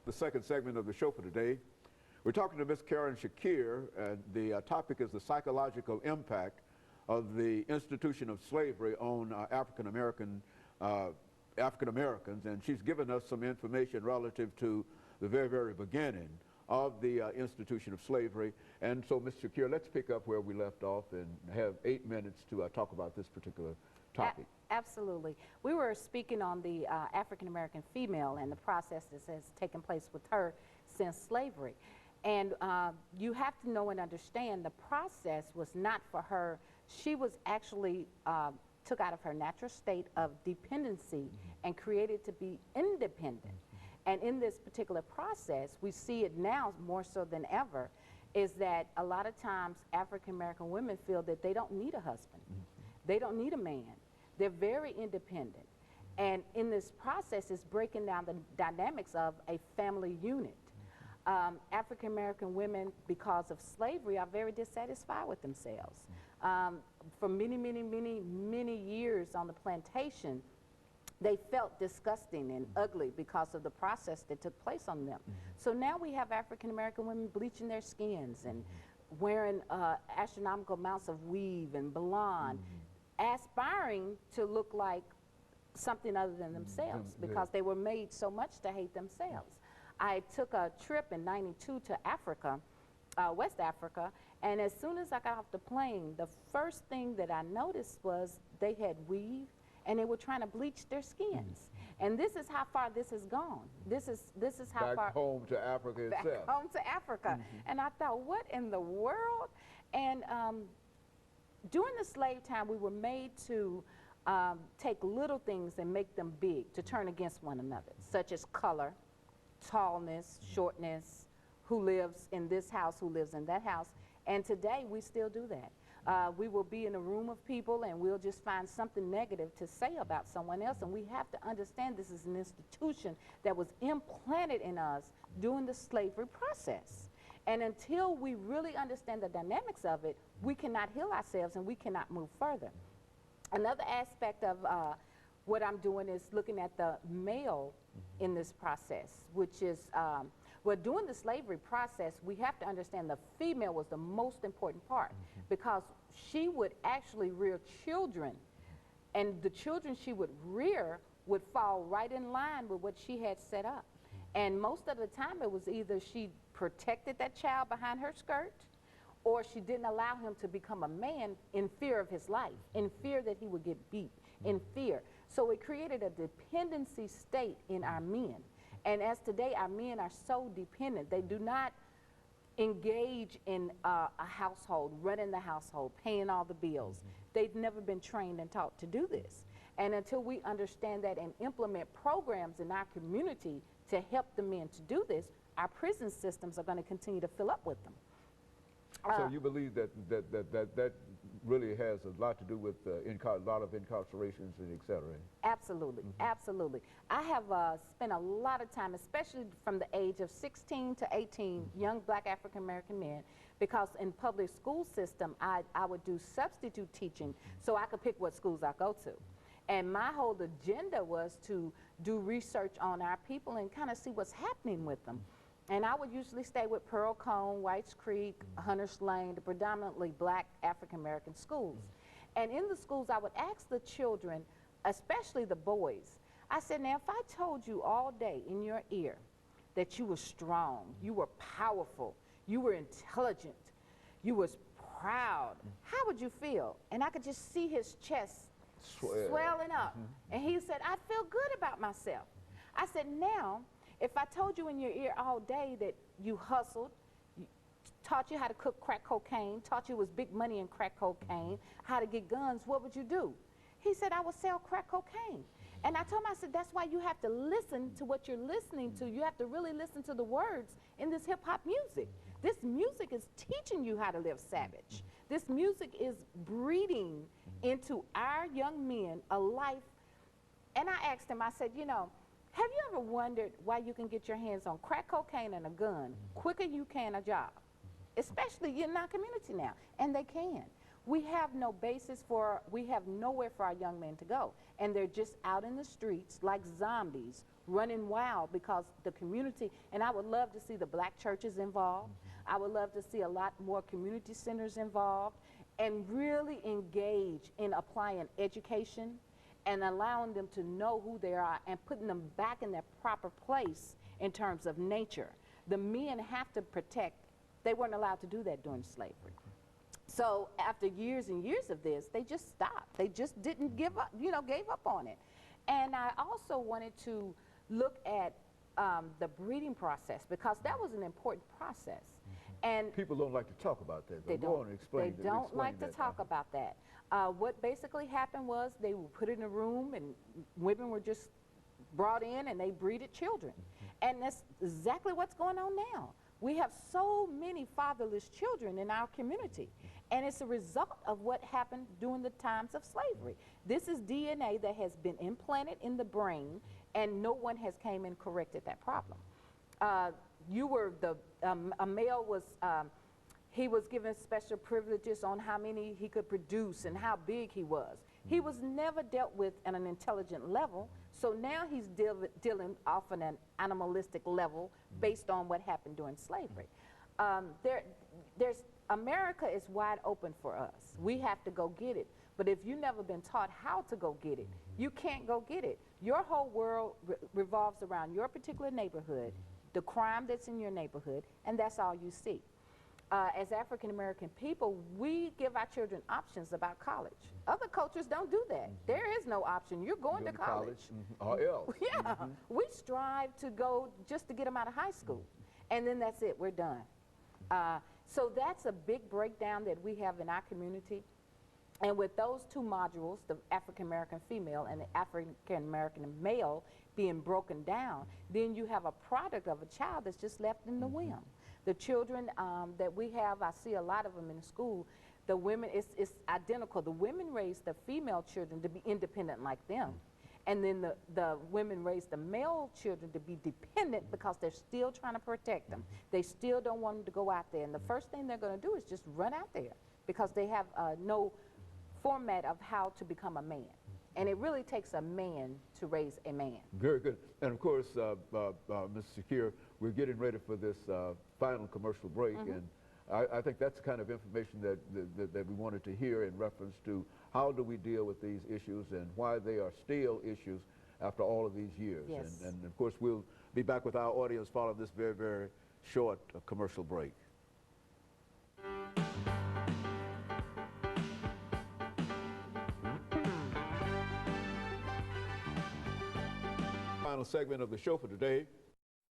The second segment of the show for today. We're talking to Miss KShakir, and the topic is the psychological impact of the institution of slavery on African Americans, and she's given us some information relative to the very beginning of the institution of slavery. And so, Ms. Shakir, let's pick up where we left off and have 8 minutes to talk about this particular topic. Absolutely. We were speaking on the African American female and the process that has taken place with her since slavery. And you have to know and understand the process was not for her. She was actually took out of her natural state of dependency and created to be independent. And in this particular process, we see it now more so than ever, is that a lot of times African American women feel that they don't need a husband. They don't need a man. They're very independent. And in this process, it's breaking down the dynamics of a family unit. African American women, because of slavery, are very dissatisfied with themselves. For many years on the plantation, they felt disgusting and ugly because of the process that took place on them. So now we have African American women bleaching their skins and wearing astronomical amounts of weave and blonde, aspiring to look like something other than themselves because they were made so much to hate themselves. I took a trip in '92 to Africa, West Africa, and as soon as I got off the plane, the first thing that I noticed was they had weave and they were trying to bleach their skins. And this is how far this has gone. This is how far back home to Africa itself. Back home to Africa. And I thought, what in the world? And during the slave time, we were made to take little things and make them big, to turn against one another, such as color, tallness, shortness, who lives in this house, who lives in that house. And today, we still do that. We will be in a room of people and we'll just find something negative to say about someone else, and we have to understand this is an institution that was implanted in us during the slavery process. And until we really understand the dynamics of it, we cannot heal ourselves and we cannot move further. Another aspect of what I'm doing is looking at the male in this process, which is, well, during the slavery process, we have to understand the female was the most important part because she would actually rear children, and the children she would rear would fall right in line with what she had set up. And most of the time it was either she protected that child behind her skirt, or she didn't allow him to become a man in fear of his life, in fear that he would get beat, in fear. So it created a dependency state in our men. And as today, our men are so dependent. They do not engage in a household, running the household, paying all the bills. They've never been trained and taught to do this. And until we understand that and implement programs in our community to help the men to do this, our prison systems are going to continue to fill up with them. So you believe that really has a lot to do with a lot of incarcerations and et cetera? Absolutely, absolutely. I have spent a lot of time, especially from the age of 16 to 18, young black African American men, because in public school system, I would do substitute teaching so I could pick what schools I go to. And my whole agenda was to do research on our people and kind of see what's happening with them. And I would usually stay with Pearl Cone, Whites Creek, Hunter's Lane, the predominantly black African American schools. And in the schools, I would ask the children, especially the boys, I said, now if I told you all day in your ear that you were strong, you were powerful, you were intelligent, you was proud, how would you feel? And I could just see his chest swelling up. And he said, I feel good about myself. I said, now, if I told you in your ear all day that you hustled, taught you how to cook crack cocaine, taught you it was big money in crack cocaine, how to get guns, what would you do? He said, I would sell crack cocaine. And I told him, I said, that's why you have to listen to what you're listening to. You have to really listen to the words in this hip-hop music. This music is teaching you how to live savage. This music is breeding into our young men a life. And I asked him, I said, you know, have you ever wondered why you can get your hands on crack cocaine and a gun quicker you can a job? Especially in our community now, and they can. We have no basis for, we have nowhere for our young men to go. And they're just out in the streets like zombies, running wild because the community, and I would love to see the black churches involved. I would love to see a lot more community centers involved and really engage in applying education and allowing them to know who they are and putting them back in their proper place in terms of nature. The men have to protect. They weren't allowed to do that during slavery. So after years and years of this, they just stopped. They just didn't give up, gave up on it. And I also wanted to look at the breeding process because that was an important process. And people don't like to talk about that. They Go on and explain. They don't like to talk about that. What basically happened was they were put in a room and women were just brought in and they breeded children. And that's exactly what's going on now. We have so many fatherless children in our community. And it's a result of what happened during the times of slavery. This is DNA that has been implanted in the brain and no one has came and corrected that problem. A male was, he was given special privileges on how many he could produce and how big he was. He was never dealt with at an intelligent level, so now he's dealing off on an animalistic level based on what happened during slavery. America is wide open for us. We have to go get it. But if you've never been taught how to go get it, you can't go get it. Your whole world revolves around your particular neighborhood, the crime that's in your neighborhood, and that's all you see. As African American people, we give our children options about college. Other cultures don't do that. There is no option. You're going to college. Or else. Yeah. We strive to go just to get them out of high school. And then that's it. We're done. So that's a big breakdown that we have in our community. And with those two modules, the African American female and the African American male being broken down, then you have a product of a child that's just left in the whim. The children that we have, I see a lot of them in school, the women, it's identical. The women raise the female children to be independent like them. And then the women raise the male children to be dependent because they're still trying to protect them. They still don't want them to go out there. And the first thing they're going to do is just run out there because they have no format of how to become a man. And it really takes a man to raise a man. Very good. And of course, Ms. Shakir, we're getting ready for this final commercial break. And I think that's the kind of information that we wanted to hear in reference to how do we deal with these issues and why they are still issues after all of these years. Yes. And of course, we'll be back with our audience following this very, very short commercial break. Final segment of the show for today.